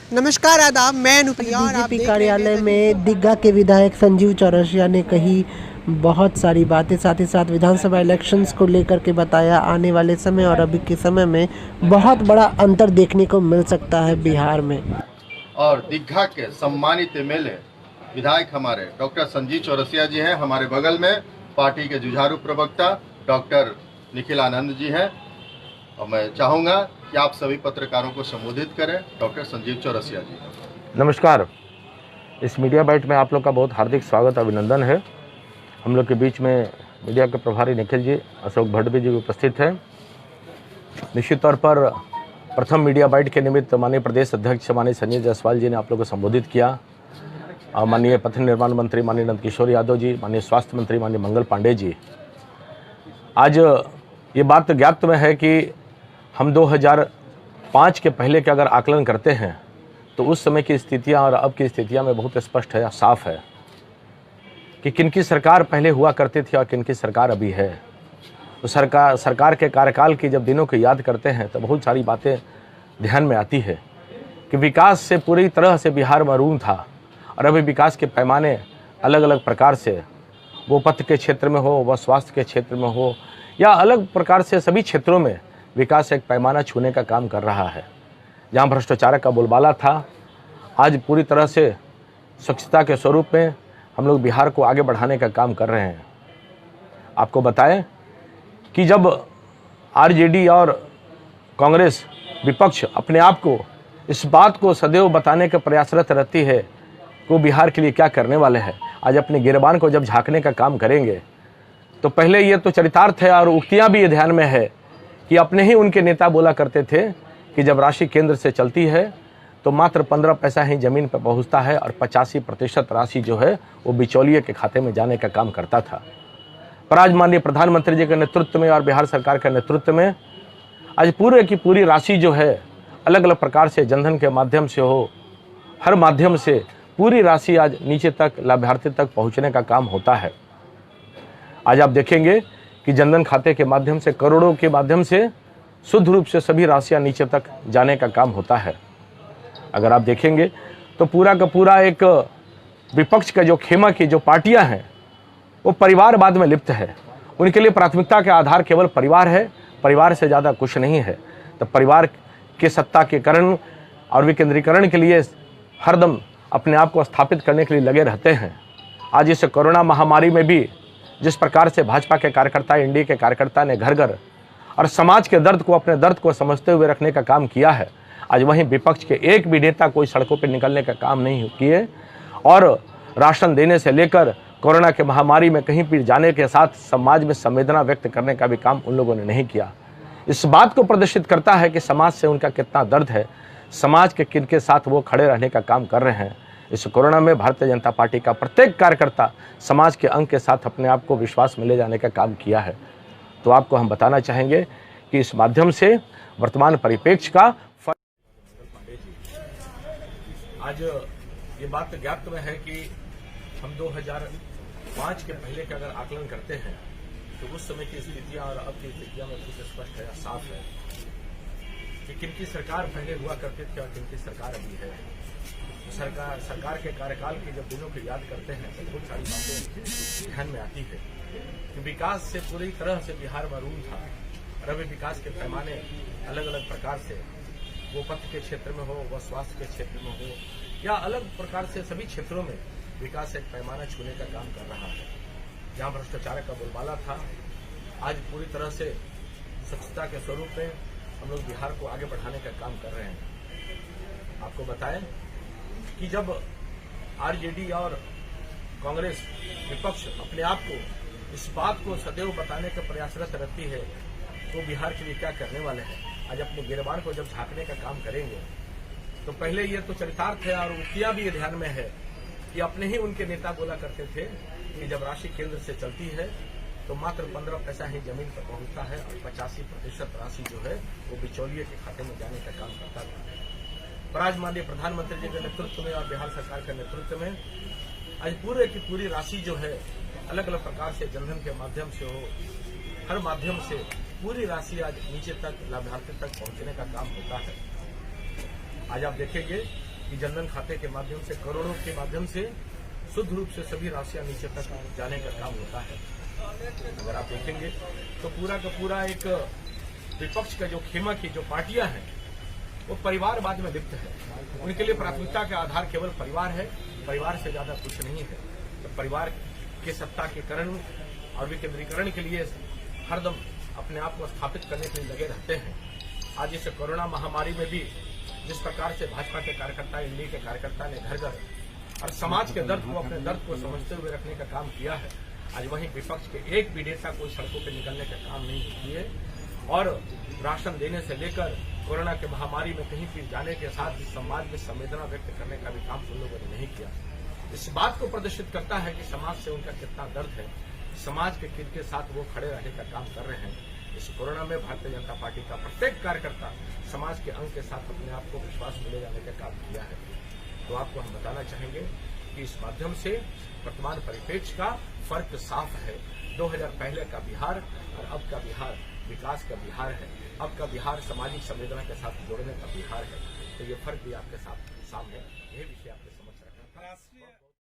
नमस्कार आदाब, मैं अनुप्रिया और आप बीजेपी कार्यालय में दीघा के विधायक संजीव चौरसिया ने कही बहुत सारी बातें, साथ ही साथ विधानसभा इलेक्शंस को लेकर के बताया आने वाले समय और अभी के समय में बहुत बड़ा अंतर देखने को मिल सकता है बिहार में। और दीघा के सम्मानित एमएलए विधायक हमारे डॉक्टर संजीव चौरसिया जी हैं, हमारे बगल में पार्टी के जुझारू प्रवक्ता डॉक्टर निखिल आनंद जी हैं, और मैं चाहूँगा कि आप सभी पत्रकारों को संबोधित करें। डॉक्टर संजीव चौरसिया जी। नमस्कार। इस मीडिया बाइट में आप लोग का बहुत हार्दिक स्वागत, अभिनंदन है। हम लोग के बीच में मीडिया के प्रभारी निखिल जी, अशोक भट्ट जी उपस्थित हैं। निश्चित तौर पर प्रथम मीडिया बाइट के निमित्त माननीय प्रदेश अध्यक्ष माननीय संजय जायसवाल जी ने आप लोग को संबोधित किया। माननीय पथ निर्माण मंत्री माननीय नंदकिशोर यादव जी, माननीय स्वास्थ्य मंत्री माननीय मंगल पांडे जी। आज ये बात ज्ञात में है कि हम 2005 के पहले के अगर आकलन करते हैं तो उस समय की स्थितियां और अब की स्थितियां में बहुत स्पष्ट है, साफ है कि किनकी सरकार पहले हुआ करती थी और किनकी सरकार अभी है। तो सरकार के कार्यकाल की जब दिनों को याद करते हैं तो बहुत सारी बातें ध्यान में आती है कि विकास से पूरी तरह से बिहार महरूम था और अभी विकास के पैमाने अलग अलग प्रकार से, वो पथ के क्षेत्र में हो, वह स्वास्थ्य के क्षेत्र में हो, या अलग प्रकार से सभी क्षेत्रों में विकास एक पैमाना छूने का काम कर रहा है। जहाँ भ्रष्टाचार का बोलबाला था, आज पूरी तरह से स्वच्छता के स्वरूप में हम लोग बिहार को आगे बढ़ाने का काम कर रहे हैं। आपको बताएं कि जब आरजेडी और कांग्रेस विपक्ष अपने आप को इस बात को सदैव बताने का प्रयासरत रहती है कि वो बिहार के लिए क्या करने वाले हैं, आज अपने गिरबान को जब झांकने का काम करेंगे तो पहले ये तो चरितार्थ है और उक्तियाँ भी ये ध्यान में है कि अपने ही उनके नेता बोला करते थे कि जब राशि केंद्र से चलती है तो मात्र 15 पैसा ही जमीन पर पहुंचता है और 85% राशि जो है वो बिचौलिए के खाते में जाने का काम करता था। पर आज माननीय प्रधानमंत्री जी के नेतृत्व में और बिहार सरकार के नेतृत्व में आज पूरे की पूरी राशि जो है अलग अलग प्रकार से जनधन के माध्यम से हो, हर माध्यम से पूरी राशि आज नीचे तक लाभार्थी तक पहुँचने का काम होता है। आज आप देखेंगे कि जनधन खाते के माध्यम से करोड़ों के माध्यम से शुद्ध रूप से सभी राशियां नीचे तक जाने का काम होता है। अगर आप देखेंगे तो पूरा का पूरा एक विपक्ष का जो खेमा की जो पार्टियां हैं वो परिवारवाद में लिप्त है। उनके लिए प्राथमिकता के आधार केवल परिवार है, परिवार से ज़्यादा कुछ नहीं है। तो परिवार के सत्ता के कारण और विकेंद्रीकरण के लिए हरदम अपने आप को स्थापित करने के लिए लगे रहते हैं। आज इस कोरोना महामारी में भी जिस प्रकार से भाजपा के कार्यकर्ता, एनडीए के कार्यकर्ता ने घर घर और समाज के दर्द को, अपने दर्द को समझते हुए रखने का काम किया है, आज वहीं विपक्ष के एक भी नेता कोई सड़कों पर निकलने का काम नहीं किए और राशन देने से लेकर कोरोना के महामारी में कहीं भी जाने के साथ समाज में संवेदना व्यक्त करने का भी काम उन लोगों ने नहीं किया। इस बात को प्रदर्शित करता है कि समाज से उनका कितना दर्द है, समाज के किनके साथ वो खड़े रहने का काम कर रहे हैं। इस कोरोना में भारतीय जनता पार्टी का प्रत्येक कार्यकर्ता समाज के अंग के साथ अपने आप को विश्वास में ले जाने का काम किया है। तो आपको हम बताना चाहेंगे कि इस माध्यम से वर्तमान परिप्रेक्ष्य का आज ये बात ज्ञात में है कि हम 2005 के पहले का अगर आकलन करते हैं तो उस समय की स्थितियां और अब की स्थितियां में बहुत स्पष्ट है, साफ है कि किनकी सरकार पहले हुआ करती थी और किनकी सरकार अभी है। सरकार के कार्यकाल की जब दिनों को याद करते हैं तो बहुत सारी बातें ध्यान में आती है कि विकास से पूरी तरह से बिहार महरूम था और अभी विकास के पैमाने अलग अलग प्रकार से, वो पथ के क्षेत्र में हो, वह स्वास्थ्य के क्षेत्र में हो, या अलग प्रकार से सभी क्षेत्रों में विकास एक पैमाना छूने का काम कर रहा है। जहाँ भ्रष्टाचार का बोलबाला था, आज पूरी तरह से स्वच्छता के स्वरूप में हम लोग बिहार को आगे बढ़ाने का काम कर रहे हैं। आपको बताएं कि जब आरजेडी और कांग्रेस विपक्ष अपने आप को इस बात को सदैव बताने का प्रयासरत रहती है तो बिहार के लिए क्या करने वाले हैं, आज अपने गिरबान को जब झांकने का काम करेंगे तो पहले ये तो चरितार्थ है और उक्तियां भी ये ध्यान में है कि अपने ही उनके नेता बोला करते थे कि जब राशि केंद्र से चलती है तो मात्र 15 पैसा ही जमीन पर पहुंचता है और 85% राशि जो है वो बिचौलिए के खाते में जाने का काम करता था। पर आज माननीय प्रधानमंत्री जी के नेतृत्व में और बिहार सरकार के नेतृत्व में आज पूरे की पूरी राशि जो है अलग अलग प्रकार से जनधन के माध्यम से हो, हर माध्यम से पूरी राशि आज नीचे तक लाभार्थी तक पहुंचने का काम होता है। आज आप देखेंगे कि जनधन खाते के माध्यम से करोड़ों के माध्यम से शुद्ध रूप से सभी राशियां नीचे तक जाने का काम होता है। अगर आप देखेंगे तो पूरा का पूरा एक विपक्ष का जो खेमा की जो पार्टियां हैं वो परिवारवाद में लिप्त है। उनके लिए प्राथमिकता का आधार केवल परिवार है, परिवार से ज्यादा कुछ नहीं है। तो परिवार के सत्ता के करण और विकेंद्रीकरण के लिए हरदम अपने आप को स्थापित करने के लिए लगे रहते हैं। आज इस कोरोना महामारी में भी जिस प्रकार से भाजपा के कार्यकर्ता, एनडीए के कार्यकर्ता ने घर घर और समाज के दर्द को, अपने दर्द को समझते हुए रखने का काम किया है, आज वहीं विपक्ष के एक भी नेता कोई सड़कों पर निकलने का काम नहीं किए और राशन देने से लेकर कोरोना के महामारी में कहीं भी जाने के साथ समाज में संवेदना व्यक्त करने का भी काम उन लोगों ने नहीं किया। इस बात को प्रदर्शित करता है कि समाज से उनका कितना दर्द है, समाज के किनके साथ वो खड़े रहने का काम कर रहे हैं। इस कोरोना में भारतीय जनता पार्टी का प्रत्येक कार्यकर्ता समाज के अंग के साथ अपने आप को विश्वास मिले जाने का काम किया है। तो आपको हम बताना चाहेंगे कि इस माध्यम से वर्तमान परिप्रेक्ष्य का फर्क साफ है। 2000 पहले का बिहार और अब का बिहार विकास का बिहार है। अब का बिहार सामाजिक संवेदना के साथ जोड़ने का बिहार है। तो ये फर्क भी आपके सामने, यही विषय आपके समक्ष रखना था।